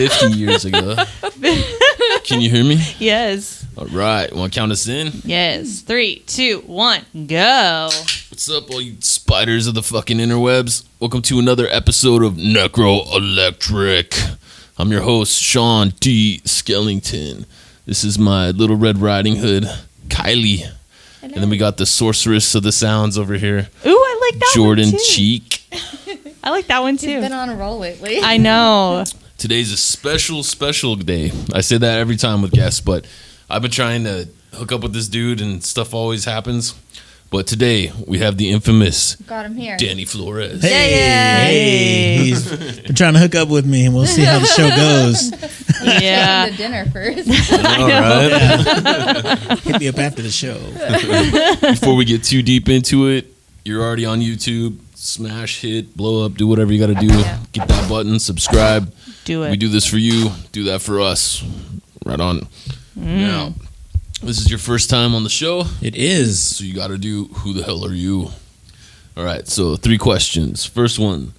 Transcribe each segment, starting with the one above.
50 years ago. Can you hear me? Yes. All right. Want to count us in? Yes. 3, 2, 1, go. What's up, all you spiders of the fucking interwebs? Welcome to another episode of Necro Electric. I'm your host, Sean D. Skellington. This is my Little Red Riding Hood, Kylie. Hello. And then we got the sorceress of the sounds over here. Ooh, I like that Jordan one too. Cheek. I like that one too. He's been on a roll lately. I know. Today's a special day. I say that every time with guests, but I've been trying to hook up with this dude and stuff always happens. But today we have the infamous Got him here. Danny Flores. Hey, he's been trying to hook up with me, and we'll see how the show goes. Yeah. Take him to dinner first. All right. Yeah. Hit me up after the show. Before we get too deep into it, you're already on YouTube. Smash, hit, blow up, do whatever you got to do. Get that button, subscribe. Do it. We do this for you. Do that for us. Right on. Now, this is your first time on the show. It is. So you got to do who the hell are you? All right, so 3 questions. First one,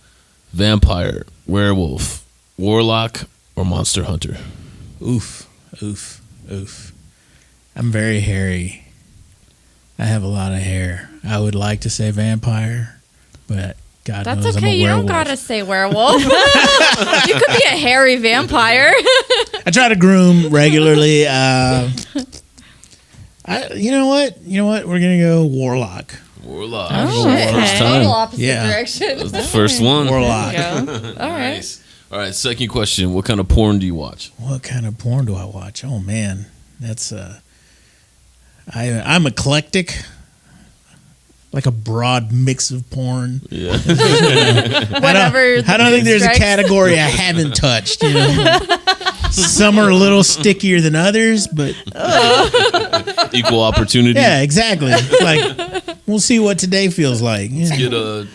vampire, werewolf, warlock, or monster hunter? Oof. I'm very hairy. I have a lot of hair. I would like to say vampire, but God That's knows okay. I'm a You werewolf. don't gotta say werewolf. You could be a hairy vampire. I try to groom regularly. You know what? We're gonna go warlock. Warlock. Oh, Shit. First okay. time. Total opposite Yeah. direction. That was the first one. Warlock. All right. Nice. All right, second question. What kind of porn do you watch? What kind of porn do I watch? Oh man, that's I'm eclectic, like a broad mix of porn. Yeah. Whatever. I don't think there's a strikes. category I haven't touched. You know, some are a little stickier than others, but Equal opportunity. yeah, exactly. Like we'll see what today feels like. Yeah, Get a,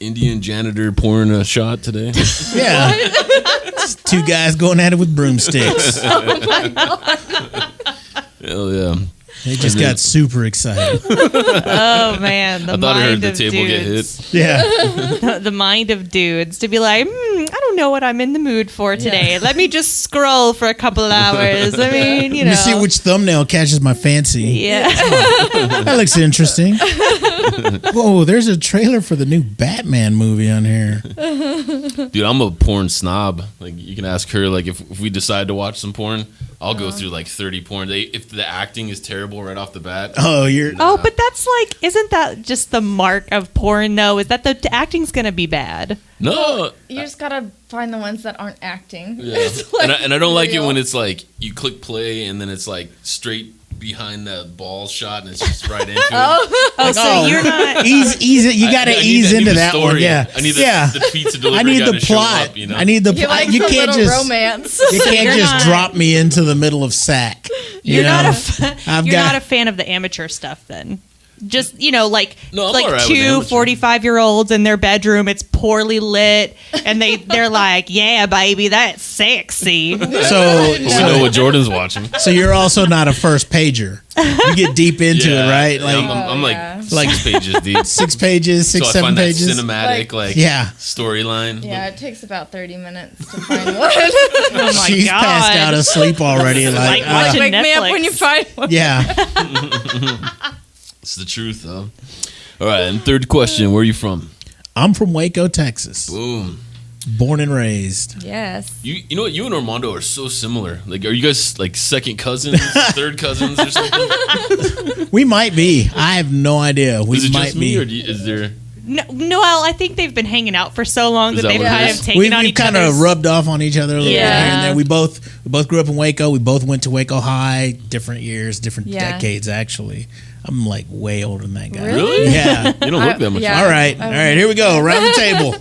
Indian janitor pouring a shot today. yeah. It's 2 guys going at it with broomsticks. Hell yeah. They just got super excited. Oh man, the I thought I heard mind the of table get dudes. hit. Yeah. The mind of dudes to be like, I don't know what I'm in the mood for today. Let me just scroll for a couple hours. I mean, Let me see which thumbnail catches my fancy. Yeah. That looks interesting. Whoa, there's a trailer for the new Batman movie on here. Dude, I'm a porn snob. Like, you can ask her, like, if we decide to watch some porn, I'll go through, like, 30 porn. If the acting is terrible right off the bat. Oh, you're... Oh, but that's like, isn't that just the mark of porn, though? Is that the acting's going to be bad? No. You just gotta find the ones that aren't acting. Yeah. It's like And I don't like it real. when it's, like, you click play and then it's, like, straight behind the ball shot and it's just right into it. Oh, so you're not... Ease it. You got to ease into the that story. one. Yeah. I need yeah. the pizza delivery I need guy the to show plot. up, you know? I need the You plot. like You the can't little just romance. You can't you're just not- drop me into the middle of sack. You're know? not not a fan of the amateur stuff, then. Just, like No, I'm all right with 2 amateur. 45-year-olds in their bedroom. It's poorly lit, and they're like, "Yeah, baby, that's sexy." So But we know what Jordan's watching. so you're also not a first pager. You get deep into it, right? Yeah, Like I'm yeah. like 6 pages deep. 6 pages, So 6, I 7 find pages. that cinematic, Yeah. storyline. Yeah, it takes about 30 minutes to find one. Oh my She's god! passed out asleep already. Like watching Wake me up Netflix. when you find one. Yeah. It's the truth, though. All right, and third question: where are you from? I'm from Waco, Texas. Boom. Born and raised. Yes. You know what? You and Armando are so similar. Like, are you guys like second cousins, third cousins, or something? We might be. I have no idea. We Is it might just be. me, or is there? No, well, I think they've been hanging out for so long Is that that they've what it kind is? of taken We've on each kind other's... of rubbed off on each other a little bit here Yeah. and there. We both grew up in Waco. We both went to Waco High. Different years, different Yeah. decades. Actually, I'm like way older than that guy. Really? Yeah. You don't look that much. Yeah. All right. Here we go. Around the table.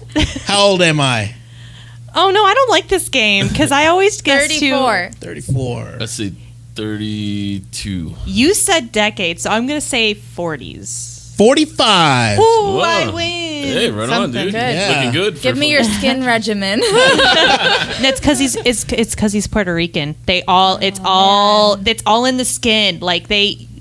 How old am I? Oh, no, I don't like this game, because I always guess 34. 34. Let's say 32. You said decades, so I'm going to say 40s. 45. Ooh, Whoa. I win. Hey, right on, Something dude. good. Yeah. Looking good. Give me your skin regimen. That's because it's because he's Puerto Rican. It's all in the skin. Like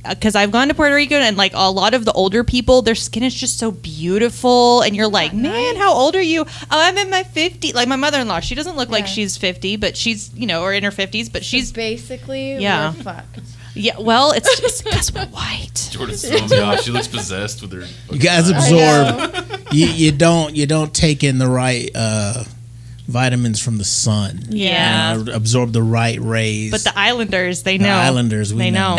because I've gone to Puerto Rico and like a lot of the older people, their skin is just so beautiful, and you're like, man, how old are you? Oh, I'm in my 50s. Like my mother-in-law, she doesn't look like she's 50, but she's or in her 50s, but she's basically we're fucked. Yeah, well, it's just because we're white. Jordan's throwing me off. She looks possessed with her. You guys absorb. You don't take in the right vitamins from the sun. Yeah, absorb the right rays. But the Islanders, they know. The Islanders, we know.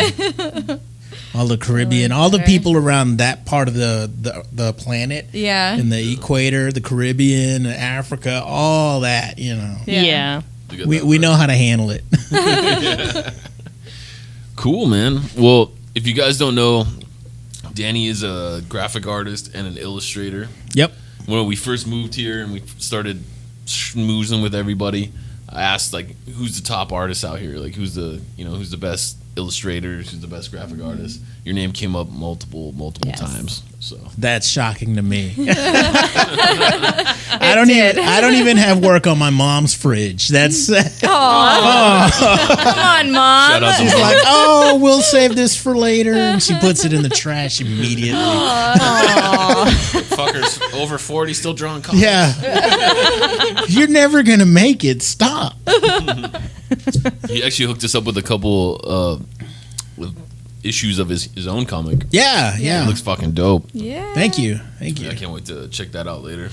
All the Caribbean, all the people around that part of the planet. Yeah. In the equator, the Caribbean, Africa, all that. Yeah. We know how to handle it. Cool, man. Well, if you guys don't know, Danny is a graphic artist and an illustrator. Yep. When we first moved here and we started schmoozing with everybody, I asked like, who's the top artist out here? Like, who's the best illustrators? Who's the best graphic artist? Your name came up multiple times. So that's shocking to me. I don't even have work on my mom's fridge. That's Come on, Mom. Shout out to she's Mom. like, oh, we'll save this for later, and she puts it in the trash immediately. Fuckers over 40 still drawing comics. Yeah, you're never gonna make it. Stop. He actually hooked us up with a couple with issues of his own comic. Yeah. It looks fucking dope. Yeah. Thank you. I can't wait to check that out later.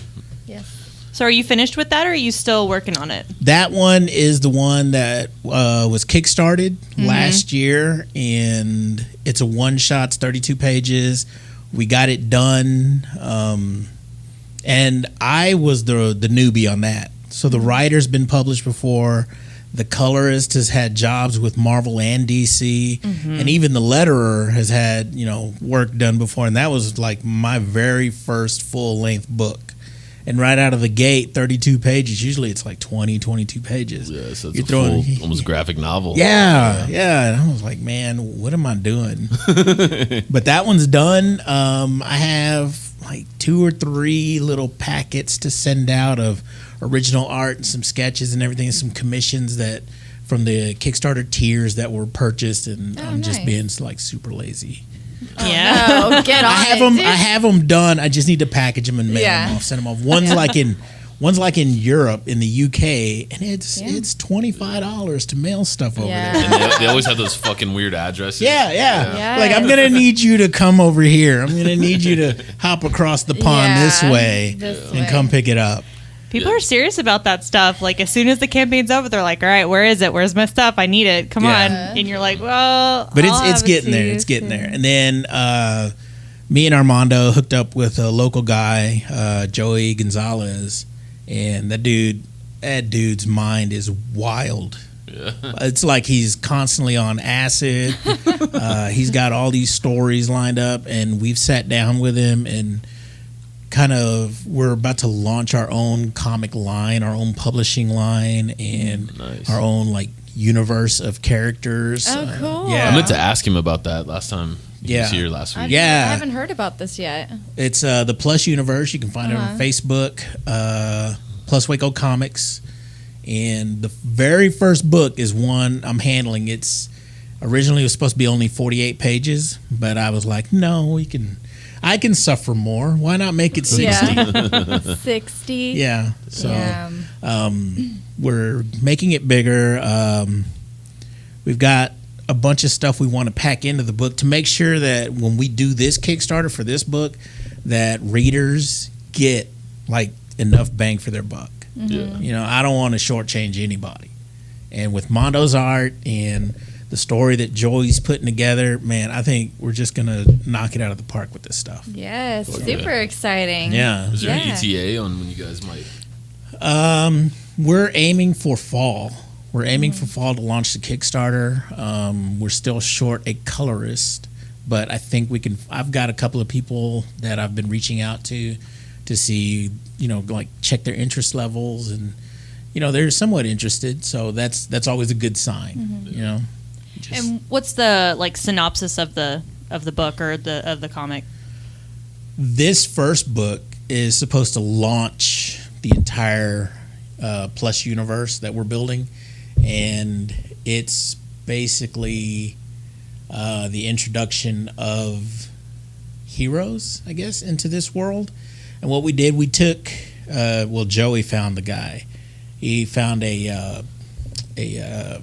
Yes. So are you finished with that, or are you still working on it? That one is the one that was kickstarted last year, and it's a one-shot. It's 32 pages. We got it done, and I was the newbie on that. So the writer's been published before. The colorist has had jobs with Marvel and DC, and even the letterer has had work done before. And that was like my very first full-length book. And right out of the gate, 32 pages. Usually it's like 20, 22 pages. Yeah, so it's You're a throwing, full, almost graphic novel. Yeah. And I was like, man, what am I doing? But that one's done. I have like 2 or 3 little packets to send out of original art and some sketches and everything, some commissions that from the Kickstarter tiers that were purchased, and I'm just being like super lazy. No, get on I have them done. I just need to package them and mail them off, send them off. One's like in Europe, in the UK, and it's $25 to mail stuff over there. And they always have those fucking weird addresses. Yeah. Like, I'm gonna need you to come over here. I'm gonna need you to hop across the pond this way and come pick it up. People are serious about that stuff. Like, as soon as the campaign's over, they're like, all right, where is it? Where's my stuff? I need it. Come on. And you're like, well, but it's getting there. It's getting there. And then me and Armando hooked up with a local guy, Joey Gonzalez, and that dude's mind is wild. Yeah. It's like he's constantly on acid. He's got all these stories lined up, and we've sat down with him and we're about to launch our own comic line, our own publishing line, and our own like universe of characters. Oh, cool. I meant to ask him about that last time he was here last week. I haven't heard about this yet. It's the Plus Universe. You can find it on Facebook, Plus Waco Comics. And the very first book is one I'm handling. It's originally it was supposed to be only 48 pages, but I was like, no, I can suffer more. Why not make it 60? Yeah. 60. Yeah. So we're making it bigger. We've got a bunch of stuff we want to pack into the book to make sure that when we do this Kickstarter for this book, that readers get like enough bang for their buck. Yeah. I don't want to shortchange anybody. And with Mondo's art and the story that Joey's putting together, man, I think we're just going to knock it out of the park with this stuff. Yes, super exciting. Yeah. Is there an ETA on when you guys might? We're aiming for fall. We're aiming for fall to launch the Kickstarter. We're still short a colorist, but I think we can. I've got a couple of people that I've been reaching out to see, like check their interest levels, and they're somewhat interested. So that's always a good sign. And what's the like synopsis of the book or of the comic? This first book is supposed to launch the entire Plus universe that we're building, and it's basically the introduction of heroes, I guess, into this world. And what we did, we took, Joey found the guy. He found a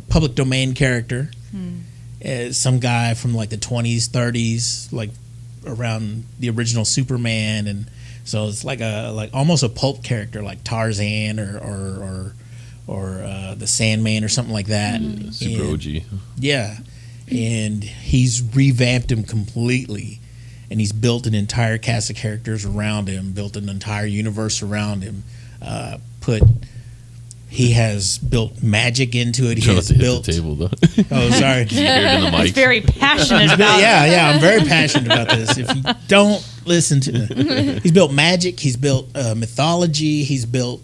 public domain character, some guy from like the 20s, 30s, like around the original Superman, and so it's like almost a pulp character, like Tarzan or the Sandman or something like that. Super OG. Yeah, and he's revamped him completely, and he's built an entire cast of characters around him, built an entire universe around him. He has built magic into it. He has built the table though. Oh, sorry. You hear it in the mic. He's very passionate about it. Yeah, I'm very passionate about this. If you don't listen to he's built magic, he's built mythology, he's built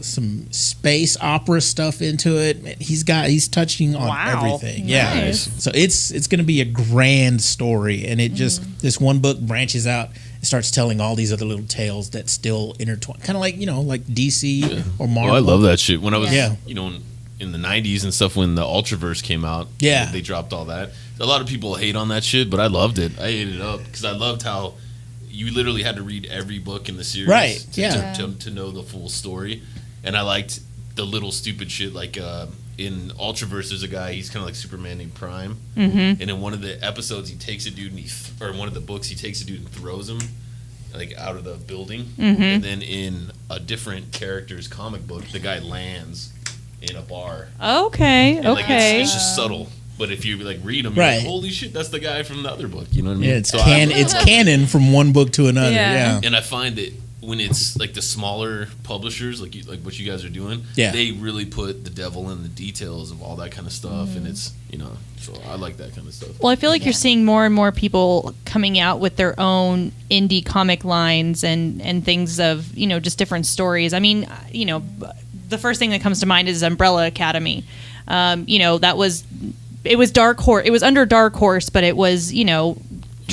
some space opera stuff into it. He's touching on everything. Yeah. Nice. So it's going to be a grand story, and it just this one book branches out. It starts telling all these other little tales that still intertwine, kind of like like DC or Marvel. Oh, I love that shit. When I was Yeah. in the 90s and stuff, when the Ultraverse came out, Yeah. they dropped all that. A lot of people hate on that shit, but I loved it. I ate it up because I loved how you literally had to read every book in the series, Right, to know the full story. And I liked the little stupid shit, like in Ultraverse, there's a guy, he's kind of like Superman named Prime, and in one of the episodes, he takes a dude or one of the books, he takes a dude and throws him like out of the building, and then in a different character's comic book, the guy lands in a bar. Okay. And, like, it's just subtle. But if you like read them, you're like, holy shit, that's the guy from the other book. You know what I mean? Yeah, it's canon from one book to another. Yeah. And I find that when it's like the smaller publishers, like what you guys are doing, Yeah. they really put the devil in the details of all that kind of stuff, and it's so I like that kind of stuff. Well, I feel like you're seeing more and more people coming out with their own indie comic lines and things of just different stories. I mean, the first thing that comes to mind is Umbrella Academy. It was Dark Horse. It was under Dark Horse, but it was It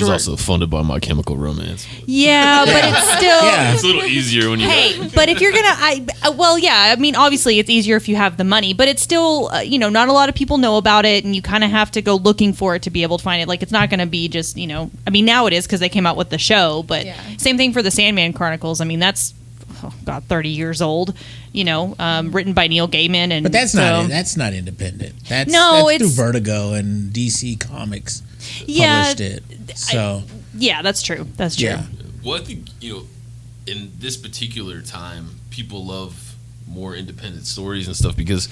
was also funded by My Chemical Romance. Yeah, but it's still It's a little easier when you but if you're gonna obviously it's easier if you have the money, but it's still not a lot of people know about it, and you kind of have to go looking for it to be able to find it. Like, it's not gonna be just now it is because they came out with the show, but same thing for the Sandman Chronicles. I mean, that's 30 years old, written by Neil Gaiman, and but that's not independent. That's through Vertigo and DC Comics published it. So that's true. That's true. Yeah. Well, I think in this particular time, people love more independent stories and stuff because,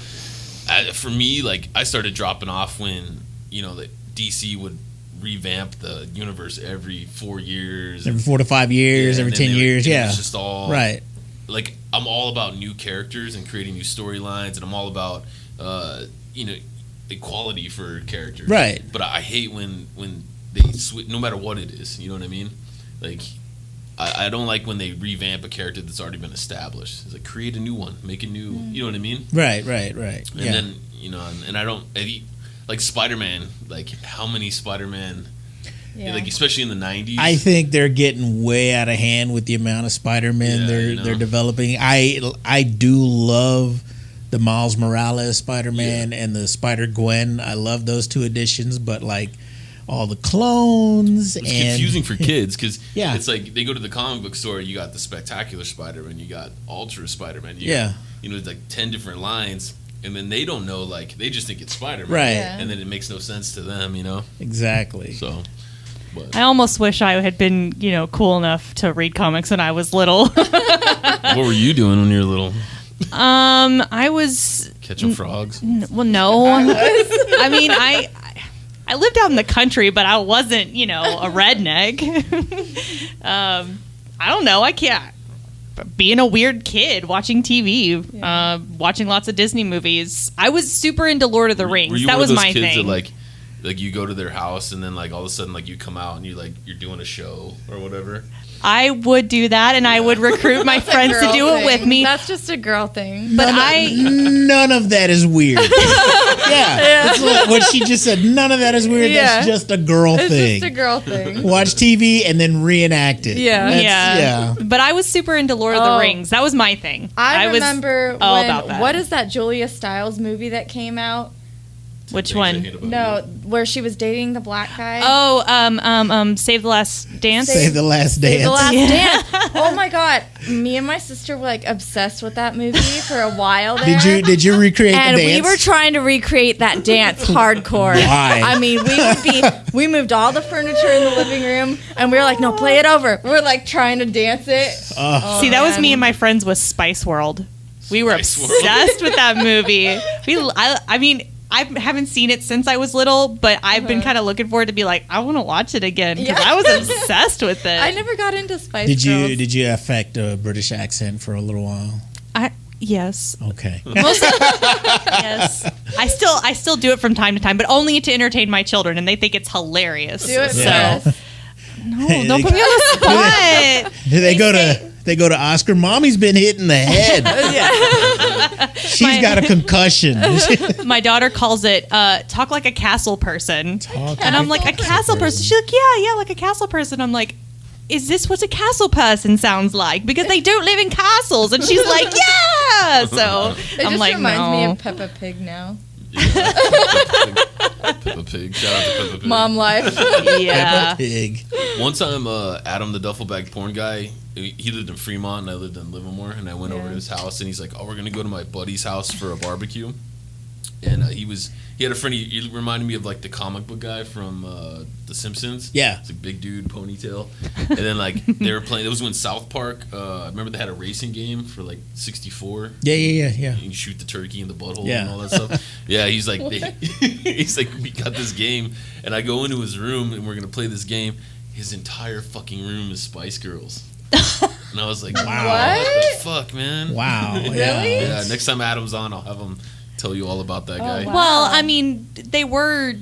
for me, like I started dropping off when the DC would revamp the universe every 4 years, every 4 to 5 years, every 10 years. Yeah, it's just all right. Like, I'm all about new characters and creating new storylines, and I'm all about equality for characters. Right. But I hate when they switch, no matter what it is. You know what I mean? Like, I don't like when they revamp a character that's already been established. It's like, create a new one, make a new. You know what I mean? Right. And then and I don't like Spider-Man. Like, how many Spider-Man? Yeah. Like, especially in the 90s. I think they're getting way out of hand with the amount of Spider-Man they're developing. I do love the Miles Morales Spider-Man and the Spider-Gwen. I love those two editions, but like all the clones. It's confusing for kids because Yeah. it's like they go to the comic book store, you got the Spectacular Spider-Man, you got Ultra Spider-Man. Yeah. It's like 10 different lines, and then they don't know, like, they just think it's Spider-Man. Right. Yeah. And then it makes no sense to them, Exactly. So, but I almost wish I had been, cool enough to read comics when I was little. what were you doing when you were little? I was Catching frogs? Well, no. I mean, I lived out in the country, but I wasn't, a redneck. I don't know. I can't. Being a weird kid, watching TV, watching lots of Disney movies. I was super into Lord of the Rings. Were you that one was of those my kids thing. that, like you go to their house and then, like, all of a sudden, like, you come out and you're doing a show or whatever? I would do that, and I would recruit my friends to do it with me. That's just a girl thing. But none of that is weird. That's what she just said. None of that is weird. Yeah. That's just a girl It's thing. just a girl thing. Watch TV and then reenact it. Yeah. That's- But I was super into Lord of the Rings. That was my thing. I was remember all when, about that. what is that Julia Stiles movie that came out? Which Things I one? hate about No, you. where she was dating the black guy. Oh, Save the Last Dance. Save the Last Dance. The Last Yeah. Dance. Oh my God. Me and my sister were like obsessed with that movie for a while there. Did you recreate And the dance? we were trying to recreate that dance hardcore. Why? I mean, we moved all the furniture in the living room, and we were like, no, play it over. We were like trying to dance it. See, that was me and my friends with Spice World. We were Spice World. obsessed with that movie. I mean, I haven't seen it since I was little, but I've been kind of looking forward to be like, I want to watch it again because Yeah. I was obsessed with it. I never got into Spice Did Girls. you affect a British accent for a little while? Yes, Okay. yes. I still do it from time to time, but only to entertain my children, and they think it's hilarious. Do it for Yeah. us. No, don't put me on the spot. They go to Oscar. Mommy's been hit in the head. She's got a concussion. My daughter calls it talk like a castle person. Talk And I'm like, a castle person? She's like, yeah, like a castle person. I'm like, is this what a castle person sounds like? Because they don't live in castles. And she's like, yeah. So It I'm just like, reminds me no. of Peppa Pig now. Peppa Pig. Shout out to Peppa Pig. Mom life. Yeah. Pig. One time, Adam, the duffel bag porn guy, he lived in Fremont and I lived in Livermore, and I went over to his house and he's like, "Oh, we're gonna go to my buddy's house for a barbecue." And he had a friend. He reminded me of like the comic book guy from The Simpsons. Yeah. It's a big dude, ponytail. And then like they were playing. It was when South Park. I remember they had a racing game for like 64. Yeah. You can shoot the turkey in the butthole and all that stuff. Yeah, he's like, he's like, we got this game, and I go into his room and we're gonna play this game. His entire fucking room is Spice Girls. And I was like, wow, what the fuck, man? Wow. Really? Yeah, next time Adam's on, I'll have him tell you all about that guy. wow. Well, I mean, they were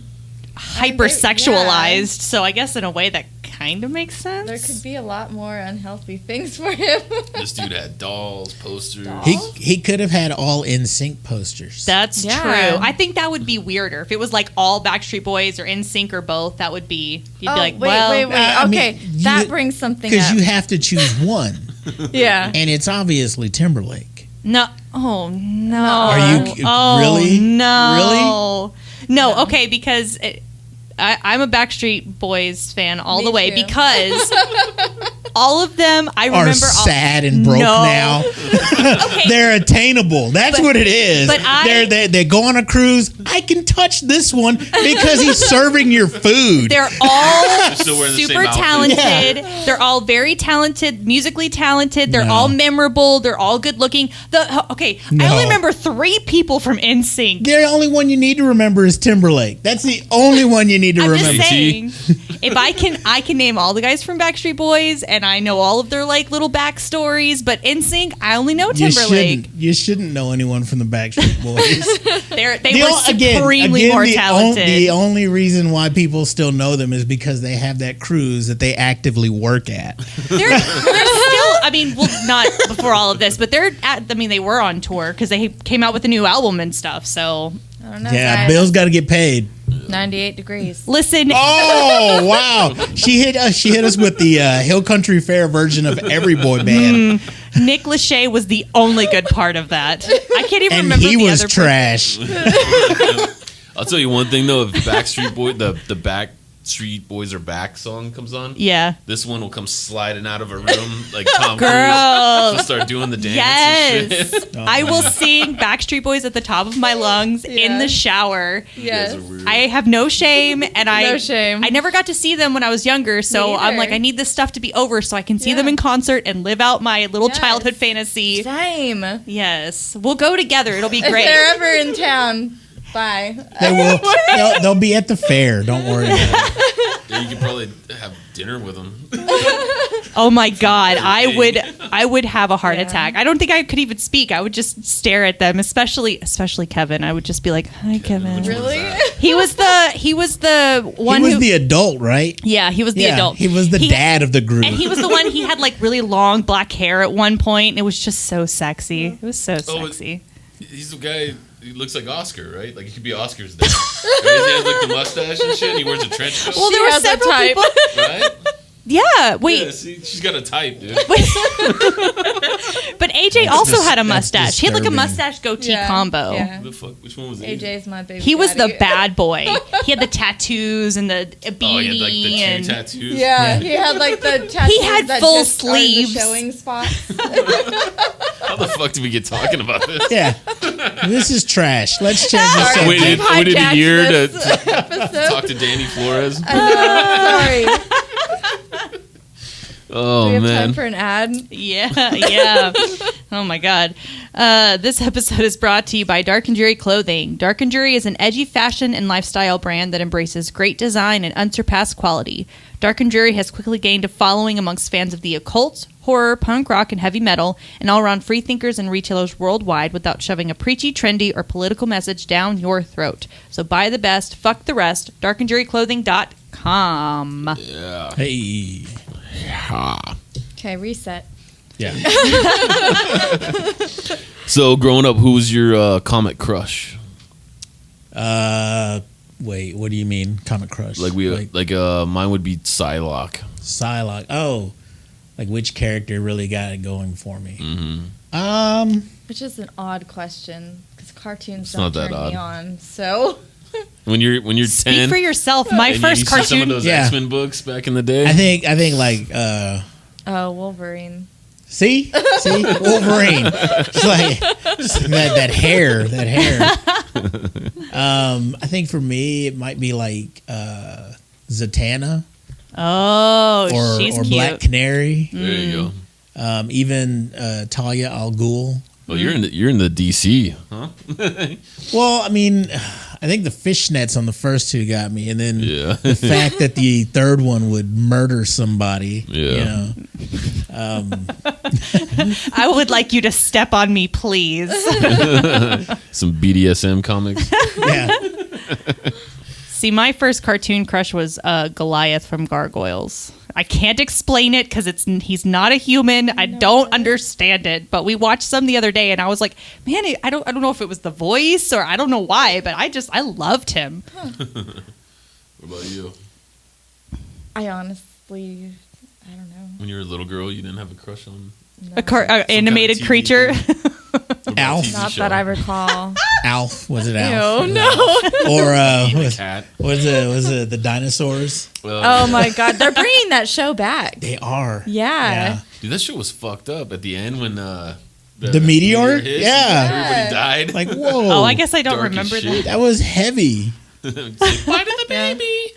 hypersexualized, so I guess in a way that kind of makes sense. There could be a lot more unhealthy things for him. This dude had dolls, posters. He could have had all NSYNC posters. That's Yeah. true. I think that would be weirder if it was like all Backstreet Boys or NSYNC or both. That would be you'd be like, wait. I mean, Okay, that brings something because up. you have to choose one, Yeah. and it's obviously Timberlake. no, oh no, Are you oh, really? No, no. Okay, because I'm a Backstreet Boys fan all Me the way too. because all of them I Are remember sad and broke No. now. Okay. They're attainable. That's what it is. but they go on a cruise. I can touch this one because he's serving your food. They're all still wearing the same super outfit. talented. Yeah. They're all very talented, musically talented. They're No. all memorable. They're all good looking. I No. only remember 3 people from NSYNC. The only one you need to remember is Timberlake. That's the only one you need to I'm remember. just saying, if I can name all the guys from Backstreet Boys, and I know all of their like little backstories. But NSYNC, I only know Timberlake. You shouldn't know anyone from the Backstreet Boys. They were supremely more talented. The only reason why people still know them is because they have that cruise that they actively work at. They're still. I mean, well, not before all of this, but they were on tour because they came out with a new album and stuff. So I don't know. Yeah, guys. Bill's got to get paid. 98 degrees. listen. Oh wow! She hit us with the Hill Country Fair version of Every Boy Band, Nick Lachey was the only good part of that. I can't even and remember he the was other trash. I'll tell you one thing though. If Backstreet Boy, the Backstreet Boys Are Back song comes on, Yeah. this one will come sliding out of a room like Tom Girl. Cruise. She'll start doing the dance. And shit. Yes. I will sing Backstreet Boys at the top of my lungs in Yeah. the shower. You guys Yes. are weird. I have no shame, and No shame. I never got to see them when I was younger, so Me I'm either. like, I need this stuff to be over so I can see Yeah. them in concert and live out my little Yes. childhood fantasy. Same. Yes, we'll go together. It'll be If great. they're ever in town, bye. They will. They'll be at the fair. Don't worry about it. Yeah, you could probably have dinner with them. Oh my god, I would have a heart Yeah. attack. I don't think I could even speak. I would just stare at them, especially Kevin. I would just be like, "Hi, Kevin." Really? He was the one He was who the adult, right? yeah, he was the adult. He was the dad of the group. And he was the one. He had like really long black hair at one point. And it was just so sexy. It was so sexy. He's the guy. He looks like Oscar, right? Like he could be Oscar's dad. Right? He has like the mustache and shit. And he wears a trench coat, Well, there were has a several type. people. right? Yeah, wait. Yeah, see, she's got a type, dude. But AJ also had a mustache. He had like a disturbing. mustache goatee combo. Yeah. The fuck? Which one was AJ's my baby. He was the daddy. bad boy. He had the tattoos and the beanie. Oh, he had like the two and tattoos. Yeah, he had like the tattoos. He had that full just are the sleeves. showing spots. How the fuck did we get talking about this? Yeah. This is trash. Let's change the Sorry. subject. We waited a hijacked year to this episode. talk to Danny Flores. Sorry. Oh, Do we have man. time for an ad? Yeah. Oh my God. This episode is brought to you by Dark and Jury Clothing. Dark and Jury is an edgy fashion and lifestyle brand that embraces great design and unsurpassed quality. Dark and Jury has quickly gained a following amongst fans of the occult, horror, punk rock, and heavy metal, and all-around free thinkers and retailers worldwide without shoving a preachy, trendy, or political message down your throat. So buy the best, fuck the rest, darkandjuryclothing.com. Yeah. Hey. Okay, reset. Yeah. So, growing up, who was your comic crush? Wait, what do you mean? Comic crush? Mine would be Psylocke. Psylocke. Oh, like which character really got it going for me? Mm-hmm. Which is an odd question because cartoons It's don't not that turn me odd. on. So When you're Speak 10, for yourself. My and first you see some of cartoon. those Yeah. X-Men books back in the day. I think like Wolverine. see Wolverine. It's like that hair. I think for me it might be like Zatanna Oh, she's or cute. Black Canary. There you go. Even Talia al Ghul. Oh, you're in the DC, huh? Well, I mean, I think the fishnets on the first two got me, and then Yeah. the fact that the third one would murder somebody. Yeah. You know, I would like you to step on me, please. Some BDSM comics. yeah. See, my first cartoon crush was Goliath from Gargoyles. I can't explain it because he's not a human. I don't understand it. But we watched some the other day, and I was like, man, I don't know if it was the voice or I don't know why, but I loved him. What about you? I honestly, I don't know. When you were a little girl, you didn't have a crush on A animated TV creature. thing? What about a Alf. TV Not show? that I recall. Alf, was it Alf? No. Or Eating a cat. was it the dinosaurs? Oh my God, they're bringing that show back. They are. Yeah. Dude, that shit was fucked up at the end when The meteor? hit, Yeah. everybody died. Like, whoa. Oh, I guess I don't Dark as remember shit. that. that was heavy. It's like, bye to the baby.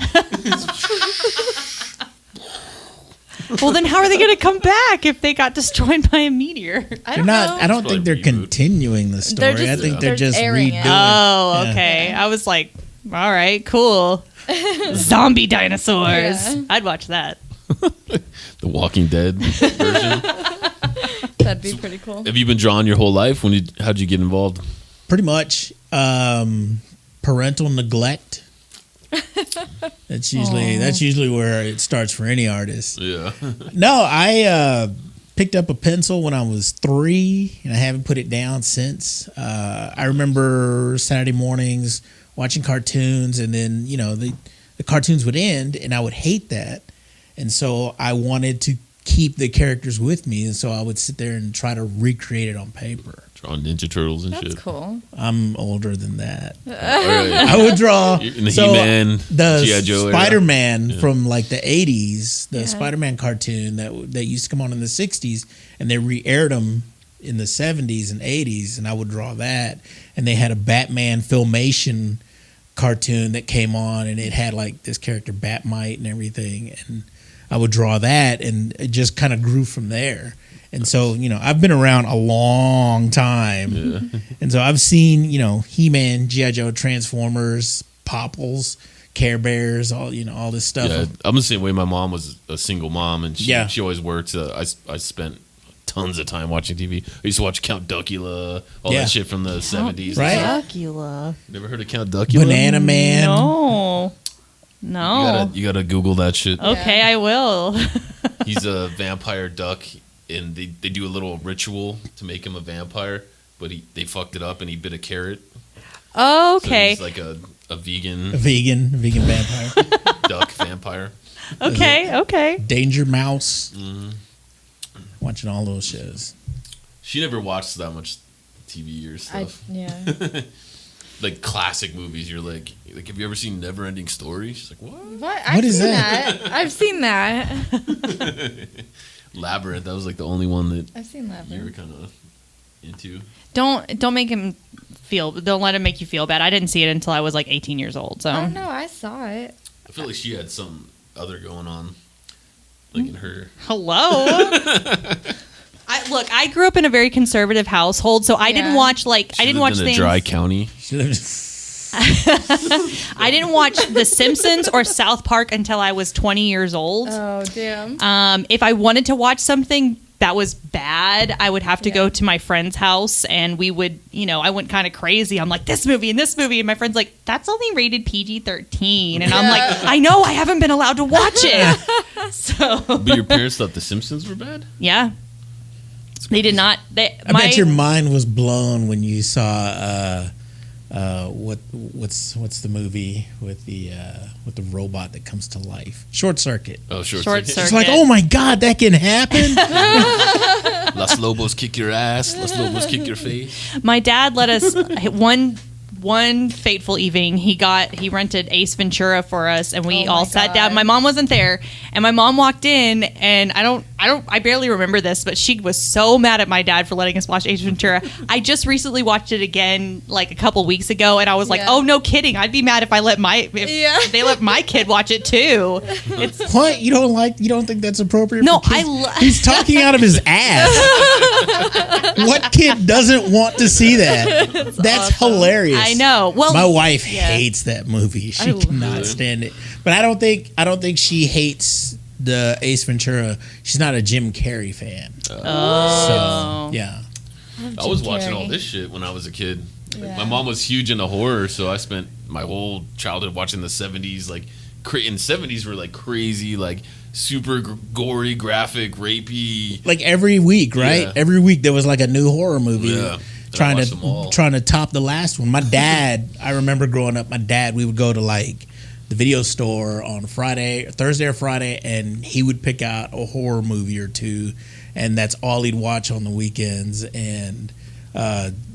Well, then how are they going to come back if they got destroyed by a meteor? I They're don't not. know. I don't think they're Probably reboot. continuing the story. They're just- I think they're they're just airing redoing. it. Oh, Yeah. okay. I was like, all right, cool. Zombie dinosaurs. Yeah. I'd watch that. The Walking Dead version. That'd be pretty cool. Have you been drawing your whole life? How'd you get involved? Pretty much parental neglect. That's usually where it starts for any artist. Yeah. No, I picked up a pencil when I was 3, and I haven't put it down since. I remember Saturday mornings watching cartoons, and then the cartoons would end, and I would hate that, and so I wanted to keep the characters with me, and so I would sit there and try to recreate it on paper. Drawing Ninja Turtles and That's shit. cool. I'm older than that. All right. I would draw In the He-Man, the G.I. Joe era. Spider-Man Yeah. from like the 80s, the Yeah. Spider-Man cartoon that used to come on in the 60s, and they re-aired them in the 70s and 80s, and I would draw that. And they had a Batman Filmation cartoon that came on, and it had like this character Batmite and everything, and I would draw that, and it just kind of grew from there. And so, I've been around a long time. Yeah. And so I've seen, He-Man, G.I. Joe, Transformers, Popples, Care Bears, all this stuff. Yeah, I'm the same way. My mom was a single mom, and she Yeah. always worked. I spent tons of time watching TV. I used to watch Count Duckula, all Yeah. that shit from the 70s. Right. Dracula. Never heard of Count Duckula? Banana Man. No. You gotta Google that shit. Okay, I will. He's a vampire duck, and they do a little ritual to make him a vampire, but they fucked it up, and he bit a carrot. Oh, So okay. he's like a vegan Vegan vampire. duck vampire. Okay. Danger Mouse. Watching all those shows. She never watched that much TV or stuff. Yeah. Like classic movies. You're like, have you ever seen Never Ending Story? She's like, what? I've is seen that? I've seen that. Labyrinth. That was like the only one that I've seen you were Labyrinth. kind of into. Don't make him feel. Don't let him make you feel bad. I didn't see it until I was like 18 years old. So. Oh no, I saw it. I feel like she had some other going on, like in her. Hello. I grew up in a very conservative household, so I didn't watch She I didn't watch lived in things. a dry county. I didn't watch The Simpsons or South Park until I was 20 years old. Oh damn. If I wanted to watch something that was bad, I would have to go to my friend's house, and we would, I went kind of crazy. I'm like, this movie, and my friend's like, that's only rated PG-13, and I'm like, I know, I haven't been allowed to watch it. So, But your parents thought The Simpsons were bad? yeah. They did not. I bet your mind was blown when you saw what's the movie with the robot that comes to life? Short Circuit. Oh, Short Circuit. Circuit. It's like, oh my God, that can happen. Los Lobos kick your ass. Los Lobos kick your face. My dad let us one fateful evening. He rented Ace Ventura for us, and we all sat down. My mom wasn't there, and my mom walked in, and I barely remember this, but she was so mad at my dad for letting us watch Ace Ventura. I just recently watched it again, like a couple weeks ago, and I was like, oh, no kidding, I'd be mad if if they let my kid watch it too. It's What? You don't think that's appropriate? No, for kids? He's talking out of his ass. What kid doesn't want to see that? That's awesome. Hilarious. I know. Well, my wife hates that movie. She cannot stand it. But I don't think she hates the Ace Ventura. She's not a Jim Carrey fan. So yeah. I was watching all this shit when I was a kid. Yeah. My mom was huge into horror, so I spent my whole childhood watching the 70s. Like, in the 70s were like crazy, like super gory, graphic, rapey. Like every week, right? Yeah. Every week there was like a new horror movie. Yeah. Trying to top the last one. My dad, I remember growing up, we would go to like the video store on Thursday or Friday, and he would pick out a horror movie or two, and that's all he'd watch on the weekends. And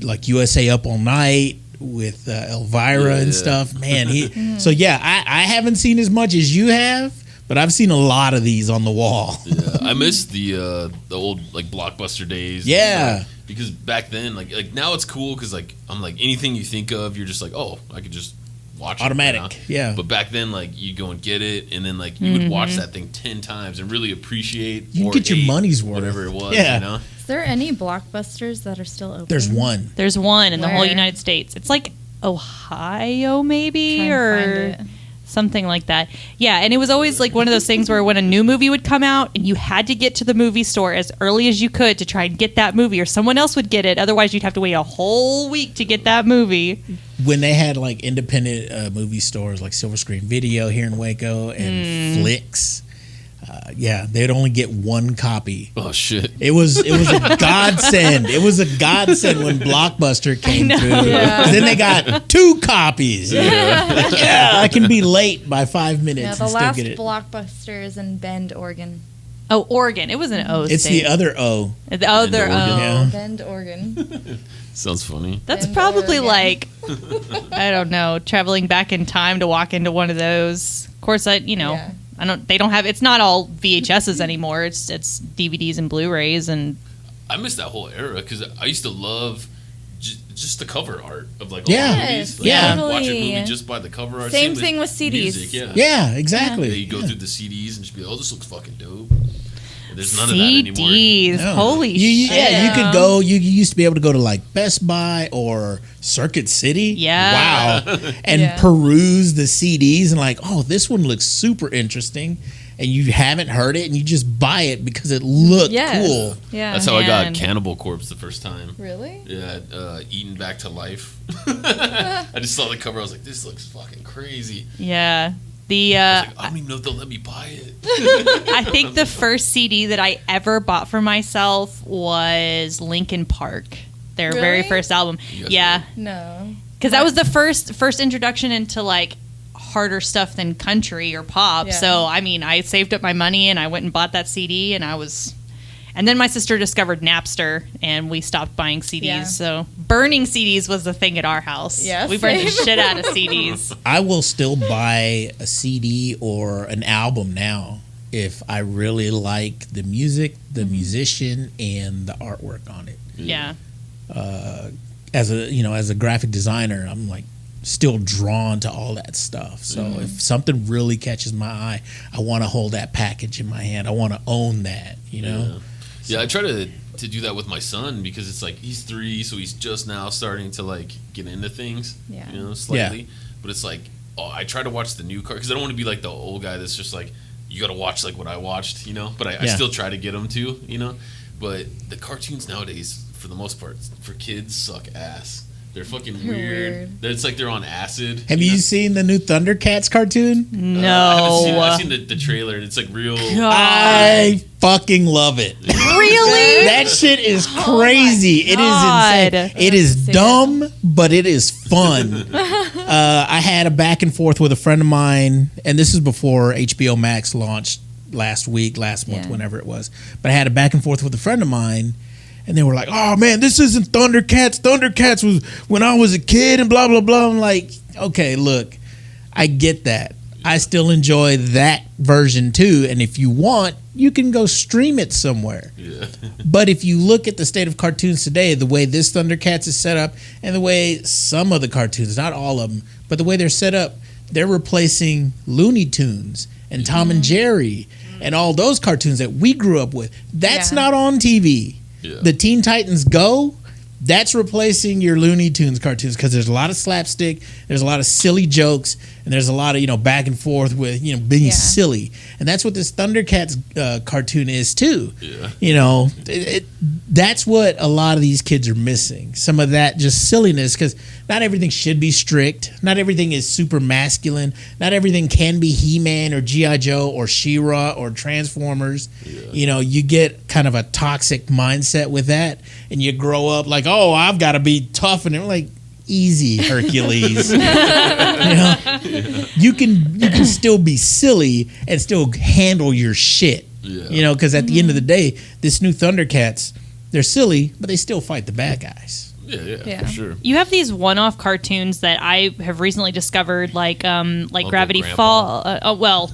like USA Up All Night with Elvira and stuff. Man, so yeah, I haven't seen as much as you have, but I've seen a lot of these on the wall. Yeah, I miss the old like Blockbuster days. Yeah. Because back then, like now it's cool because like I'm like anything you think of, you're just like, oh, I could just watch Automatic, it. yeah. But back then, like you go and get it, and then like you would watch that thing 10 times and really appreciate. You or get your 8, money's worth. whatever it was. Yeah. You know? Is there any Blockbusters that are still open? There's one. There's one in the whole Where? United States. It's like Ohio, maybe, Trying to or find it. something like that. Yeah, and it was always like one of those things where when a new movie would come out, and you had to get to the movie store as early as you could to try and get that movie, or someone else would get it. Otherwise, you'd have to wait a whole week to get that movie. When they had like independent movie stores like Silver Screen Video here in Waco and Flicks, they'd only get one copy. Oh shit! It was a godsend. It was a godsend when Blockbuster came through. Yeah. Then they got 2 copies. I can be late by 5 minutes Yeah, and the still last get it. Blockbuster is in Bend, Oregon. Oh, Oregon. It was an O It's state. the other O. The other Oregon. O. Yeah. Bend, Oregon. Sounds funny. That's Bend, probably Oregon. like, I don't know, traveling back in time to walk into one of those. Of course, Yeah. they don't have, it's not all VHSs anymore. It's DVDs and Blu-rays and. I miss that whole era because I used to love just the cover art of like all Yeah. the movies. Like, Yeah. I'd watch a Totally. movie just by the cover art. Same thing with CDs. Music, yeah. Yeah, exactly. Yeah, you go through the CDs and just be like, oh, this looks fucking dope. And there's none of that anymore. CDs. No. Holy shit. Yeah, you could go. You used to be able to go to like Best Buy or Circuit City. Yeah. Wow. And Yeah. peruse the CDs and like, oh, this one looks super interesting. And you haven't heard it and you just buy it because it looked Yes. cool. Yeah. That's how I got Man. Cannibal Corpse the first time. Really? Yeah, Eaten Back to Life. I just saw the cover. I was like, this looks fucking crazy. Yeah. The I was like, I don't even know if they'll let me buy it. I think the first CD that I ever bought for myself was Linkin Park. Their very Really? first album. You guys Yeah. No. Because that was the first introduction into like harder stuff than country or pop. Yeah. So, I mean, I saved up my money and I went and bought that CD, and and then my sister discovered Napster, and we stopped buying CDs. Yeah. So burning CDs was the thing at our house. Yeah, we burned the same. shit out of CDs. I will still buy a CD or an album now if I really like the music, the musician, and the artwork on it. Yeah. As a graphic designer, I'm like still drawn to all that stuff. So if something really catches my eye, I want to hold that package in my hand. I want to own that, you know? Yeah, I try to do that with my son because it's like he's 3, so he's just now starting to like get into things, slightly. Yeah. But it's like, I try to watch the new car because I don't want to be like the old guy that's just like, you got to watch like what I watched, But I still try to get him to, But the cartoons nowadays, for the most part, for kids, suck ass. They're fucking weird. It's like they're on acid. Have you seen the new Thundercats cartoon? No. I've seen the trailer, and it's like real. I fucking love it. Really? That shit is crazy. It is insane. It is dumb, but it is fun. I had a back and forth with a friend of mine, and this is before HBO Max launched last month, whenever it was. But I had a back and forth with a friend of mine, and they were like, "Oh man, this isn't Thundercats. Thundercats was when I was a kid," and blah blah blah. I'm like, okay, look, I get that. I still enjoy that version too, and if you want, you can go stream it somewhere. Yeah. But if you look at the state of cartoons today, the way this Thundercats is set up, and the way some of the cartoons, not all of them, but the way they're set up, they're replacing Looney Tunes and Tom and Jerry and all those cartoons that we grew up with. That's not on TV. Yeah. The Teen Titans Go, that's replacing your Looney Tunes cartoons because there's a lot of slapstick, there's a lot of silly jokes, and there's a lot of back and forth with being silly, and that's what this Thundercats cartoon is too. Yeah. That's what a lot of these kids are missing. Some of that just silliness, because not everything should be strict. Not everything is super masculine. Not everything can be He-Man or G.I. Joe or She-Ra or Transformers. Yeah. You get kind of a toxic mindset with that, and you grow up like, oh, I've got to be tough, and they're like, easy, Hercules. You can still be silly and still handle your shit. Yeah. Because at the end of the day, this new Thundercats, they're silly, but they still fight the bad guys. Yeah, for sure. You have these one-off cartoons that I have recently discovered, like Gravity Falls. What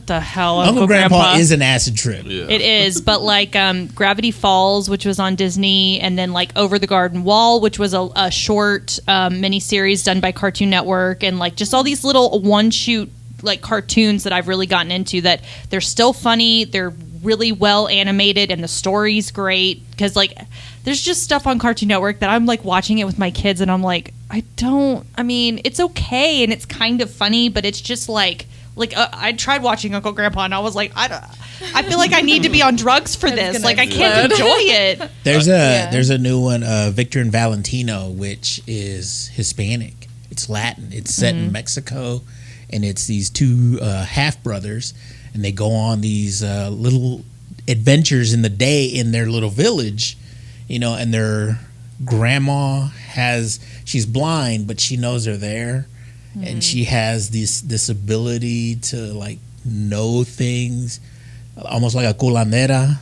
the hell? Uncle Grandpa is an acid trip. Yeah. It is, but like Gravity Falls, which was on Disney, and then like Over the Garden Wall, which was a short miniseries done by Cartoon Network, and like just all these little one-shoot like cartoons that I've really gotten into. That they're still funny. They're really well animated, and the story's great because like there's just stuff on Cartoon Network that I'm like watching it with my kids, and I'm like, it's okay and it's kind of funny, but it's just like I tried watching Uncle Grandpa and I was like, I feel like I need to be on drugs for this. Like I can't enjoy it. There's a new one, Victor and Valentino, which is Hispanic. It's Latin. It's set in Mexico, and it's these two half brothers, and they go on these little adventures in the day in their little village, and their grandma she's blind, but she knows they're there, and she has this ability to like know things, almost like a culandera,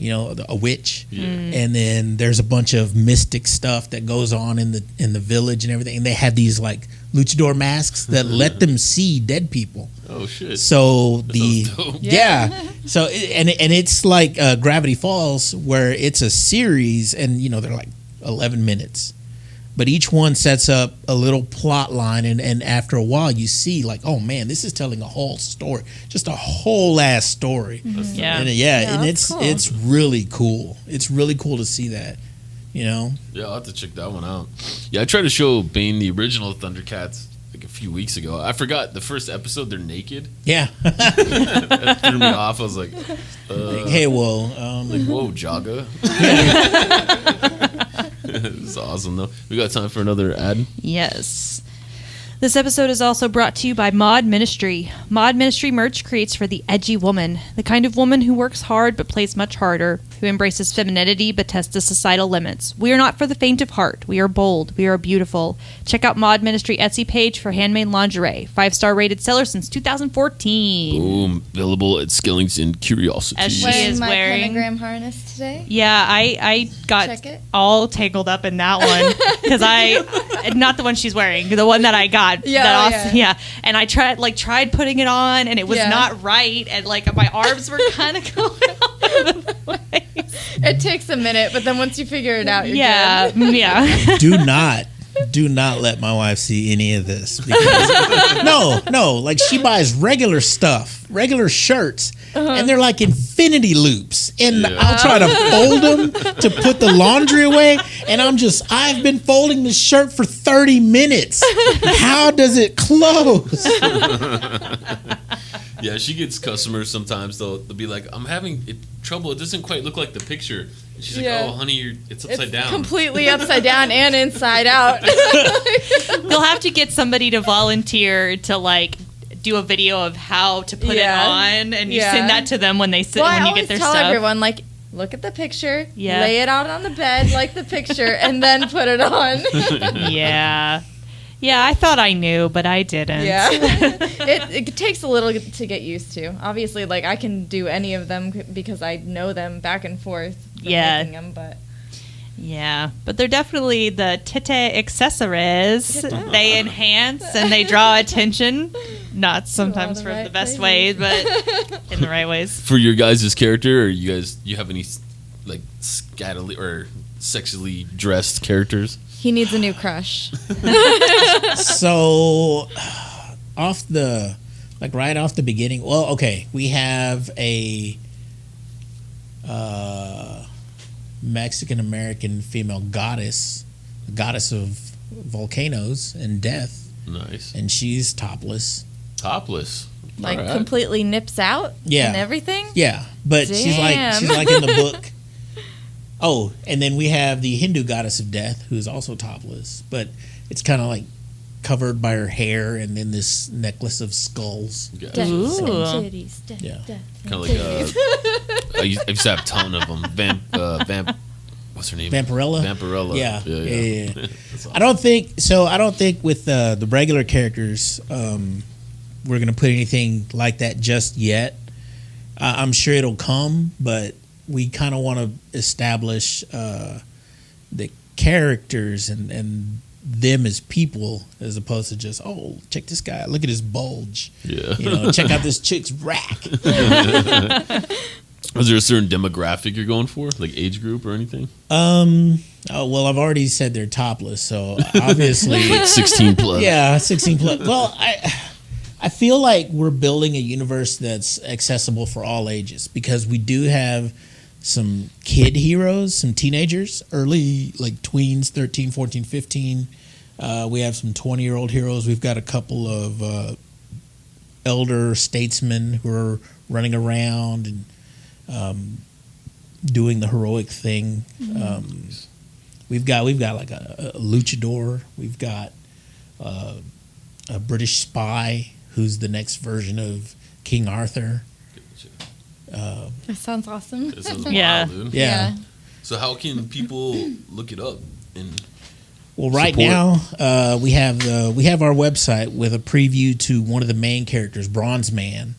a witch. And then there's a bunch of mystic stuff that goes on in the village and everything, and they have these like luchador masks that let them see dead people. Oh shit! So so it's like Gravity Falls, where it's a series, and they're like 11 minutes, but each one sets up a little plot line, and after a while you see like, oh man, this is telling a whole story, just a whole ass story. And it's cool. It's really cool. It's really cool to see that. Yeah, I'll have to check that one out. Yeah, I tried to show Bane the original Thundercats like a few weeks ago. I forgot the first episode, they're naked. Yeah. That threw me off. I was like, hey, well, whoa, Jaga. This is awesome, though. We got time for another ad? Yes. This episode is also brought to you by Mod Ministry. Mod Ministry merch creates for the edgy woman, the kind of woman who works hard but plays much harder. who embraces femininity but tests the societal limits. We are not for the faint of heart. We are bold. We are beautiful. Check out Mod Ministry Etsy page for handmade lingerie. 5-star rated seller since 2014. Boom. Available at Skellington Curiosities. As she Wearing is my wearing. pentagram harness today. Yeah, I got Check it. all tangled up in that one because not the one she's wearing, the one that I got. Yeah, that yeah. awesome, yeah. And I tried putting it on, and it was Yeah. not right, and like my arms were kind of going all over the place. It takes a minute, but then once you figure it out, you're Yeah, good. yeah. Do not let my wife see any of this. Because, no. Like she buys regular stuff, regular shirts, and they're like infinity loops. And I'll try to fold them to put the laundry away. And I've been folding this shirt for 30 minutes. How does it close? Yeah, she gets customers sometimes. They'll be like, I'm having trouble. It doesn't quite look like the picture. And she's Yeah. like, oh, honey, it's upside down. Completely upside down and inside out. You'll have to get somebody to volunteer to like do a video of how to put it Yeah. on, and you Yeah. send that to them when they Well, I when you always get their tell stuff. everyone, like, look at the picture, Yeah. lay it out on the bed like the picture, and then put it on. Yeah, I thought I knew, but I didn't. Yeah. It takes a little to get used to. Obviously, like, I can do any of them because I know them back and forth. from Yeah. making them, but Yeah, but they're definitely the tete accessories. They enhance and they draw attention. Not sometimes the for right the best places. ways, but in the right ways. For your guys' character, or you have any like scantily or sexually dressed characters? he needs a new crush. So, right off the beginning. Well, okay, we have a Mexican American female goddess, the goddess of volcanoes and death, Nice. and she's topless. Topless. Like, All right. completely nips out Yeah. and everything. Yeah, but she's Damn. like in the book. Oh, and then we have the Hindu goddess of death, who's also topless, but it's kind of like covered by her hair and then this necklace of skulls. Gotcha. Death Ooh. and titties. Death, Yeah. death and Kind of like titties. I used to have a ton of them. What's her name? Vampirella? Vampirella. Yeah. Yeah. That's awesome. I don't think with the regular characters, we're gonna put anything like that just yet. I'm sure it'll come, but we kind of want to establish the characters and them as people, as opposed to just, oh, check this guy, look at his bulge, Yeah. check out this chick's rack. Is there a certain demographic you're going for, like age group or anything? Oh, well, I've already said they're topless, so obviously, Like 16 plus. yeah, 16 plus. Well, I feel like we're building a universe that's accessible for all ages, because we do have some kid heroes, some teenagers, early, like tweens, 13, 14, 15. We have some 20-year-old heroes. We've got a couple of elder statesmen who are running around and doing the heroic thing. We've got like a luchador. We've got a British spy who's the next version of King Arthur. That sounds awesome. This is Yeah. wild, dude. Yeah. So how can people look it up? Well, right Support. now we have our website with a preview to one of the main characters, Bronze Man.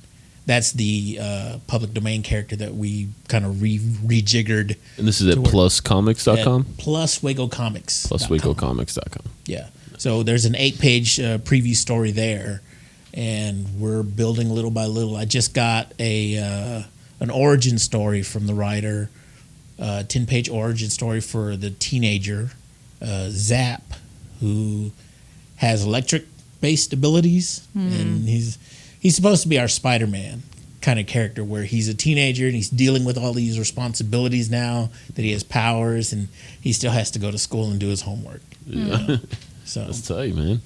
That's the public domain character that we kind of rejiggered. And this is at To work. pluscomics.com? Plus Waco Comics. Pluswacocomics.com. Yeah. So there's an 8-page preview story there, and we're building little by little. I just got an origin story from the writer, 10-page origin story for the teenager, Zap, who has electric-based abilities, and he's supposed to be our Spider-Man kind of character, where he's a teenager and he's dealing with all these responsibilities now that he has powers, and he still has to go to school and do his homework. Yeah. So That's tight, man.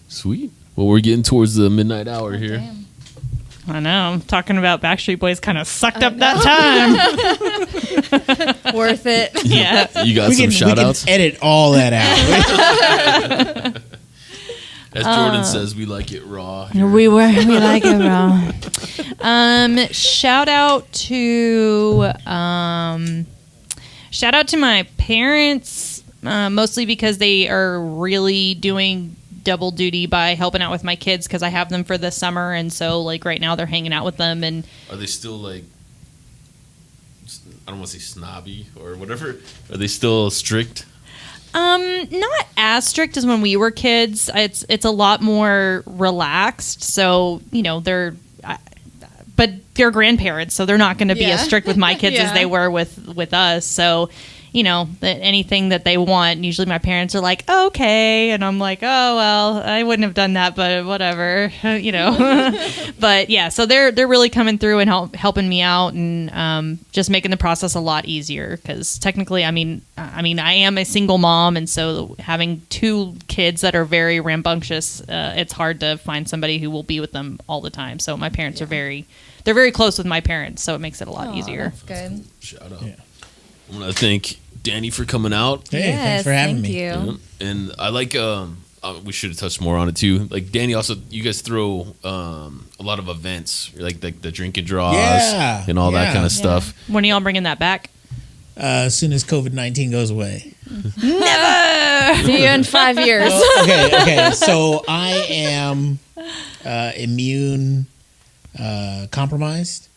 Sweet. Well, we're getting towards the midnight hour here. Damn. I know. I'm talking about Backstreet Boys kind of sucked up that time. Worth it. Yeah. You got some shout outs? We can edit all that out. As Jordan says, we like it raw. We like it raw. Shout out to my parents, mostly because they are really doing double duty by helping out with my kids because I have them for the summer, and so like right now they're hanging out with them. And are they still like, I don't want to say snobby or whatever? Are they still strict? Not as strict as when we were kids. It's a lot more relaxed. So, you know, but they're grandparents, so they're not going to be as strict with my kids as they were with us. So, you know, anything that they want, usually my parents are like, okay. And I'm like, oh, well, I wouldn't have done that, but whatever, you know. But yeah, so they're really coming through and helping me out and just making the process a lot easier. Because technically, I mean, I am a single mom. And so having two kids that are very rambunctious, it's hard to find somebody who will be with them all the time. So my parents are they're very close with my parents. So it makes it a lot easier. That's good. Shout out. Yeah. I want to thank Danny for coming out. Hey, thanks for having me. You. Yeah. And I like, we should have touched more on it too. Like Danny, also, you guys throw a lot of events, like the drink and draws and all that kind of stuff. When are y'all bringing that back? As soon as COVID-19 goes away. Never! See you in 5 years. Well, okay. So I am immune compromised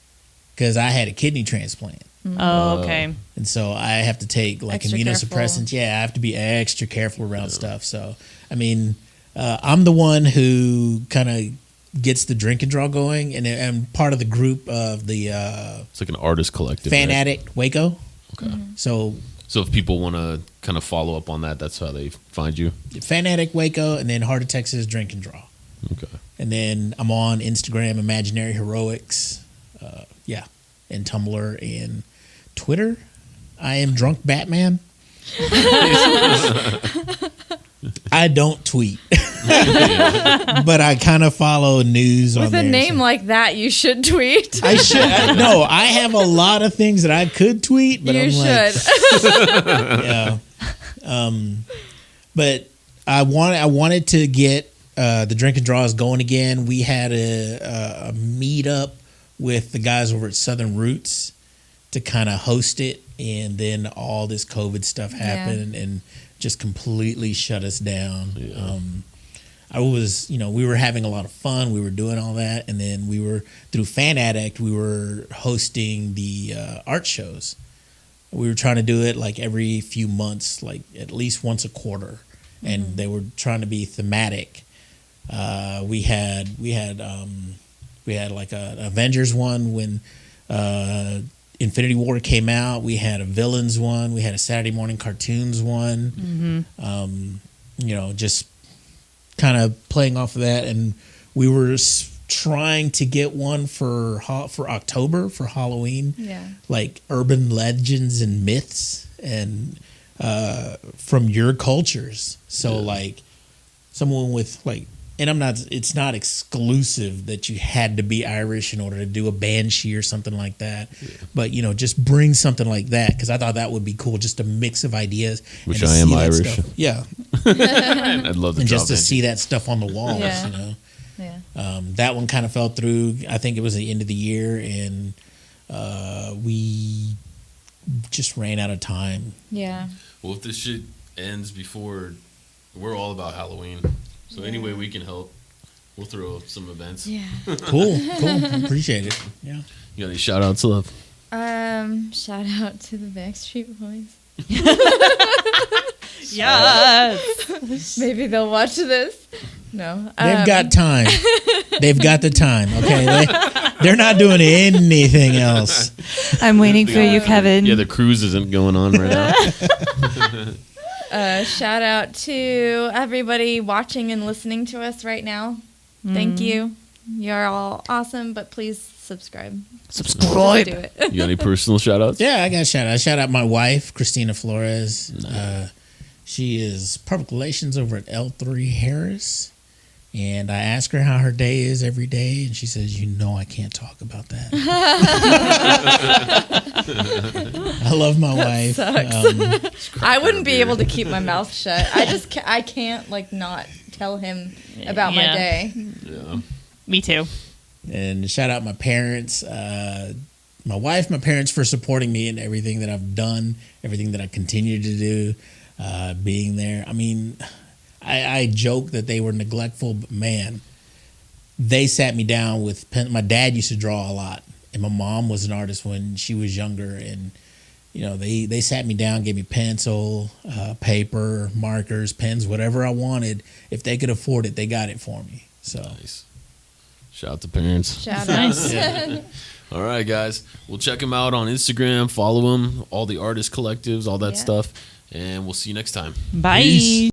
because I had a kidney transplant. Oh, okay. And so I have to take like Extra immunosuppressants. careful. Yeah, I have to be extra careful around stuff. So, I mean, I'm the one who kind of gets the drink and draw going, and I'm part of the group of the it's like an artist collective. Fan right? Addict Waco. Okay. So if people want to kind of follow up on that, that's how they find you. Fan Addict Waco, and then Heart of Texas Drink and Draw. Okay. And then I'm on Instagram, Imaginary Heroics, and Tumblr and Twitter. I am Drunk Batman. I don't tweet, but I kind of follow news With on there. a name like that, you should tweet. I should. No, I have a lot of things that I could tweet, but You I'm should. like, yeah. But I wanted to get the drink and draws going again. We had a meetup with the guys over at Southern Roots to kind of host it, and then all this COVID stuff happened and just completely shut us down. Yeah. We were having a lot of fun. We were doing all that, and then we were through Fan Addict. We were hosting the art shows. We were trying to do it like every few months, like at least once a quarter, and they were trying to be thematic. We had like an Avengers one when Infinity War came out. We had a Villains one. We had a Saturday Morning Cartoons one. Just kind of playing off of that. And we were trying to get one for October for Halloween. Yeah, like urban legends and myths and from your cultures. So like someone with like. And it's not exclusive that you had to be Irish in order to do a banshee or something like that. Yeah. But, just bring something like that because I thought that would be cool, just a mix of ideas. Which I am Irish. Yeah. I'd love to and just to see that stuff on the walls, Yeah. That one kind of fell through. I think it was the end of the year, and we just ran out of time. Yeah. Well, if this shit ends before, we're all about Halloween. So any way we can help, we'll throw some events. Yeah. Cool. Appreciate it. Yeah. You got any shout outs, love? Shout out to the Backstreet Boys. Yes. Maybe they'll watch this. No. They've got time. They've got the time. Okay. They're not doing anything else. I'm waiting for you, Kevin. Yeah, the cruise isn't going on right now. Shout out to everybody watching and listening to us right now. Thank you. You're all awesome, but please subscribe. Subscribe. Do it. You got any personal shout outs? Yeah, I got a shout out. I shout out my wife, Christina Flores. She is public relations over at L3 Harris. And I ask her how her day is every day, and she says, I can't talk about that. I love my wife. I wouldn't be able to keep my mouth shut. I can't like not tell him about my Yeah. day. Yeah. Me too. And shout out my parents, my wife, my parents for supporting me in everything that I've done, everything that I continue to do, being there. I mean, I joke that they were neglectful, but man, they sat me down with pen. My dad used to draw a lot, and my mom was an artist when she was younger. And, you know, they sat me down, gave me pencil, paper, markers, pens, whatever I wanted. If they could afford it, they got it for me. So. Nice. Shout out to parents. Shout Nice. out. All right, guys. We'll check him out on Instagram. Follow him. All the artist collectives, all that Yeah. stuff. And we'll see you next time. Bye. Peace.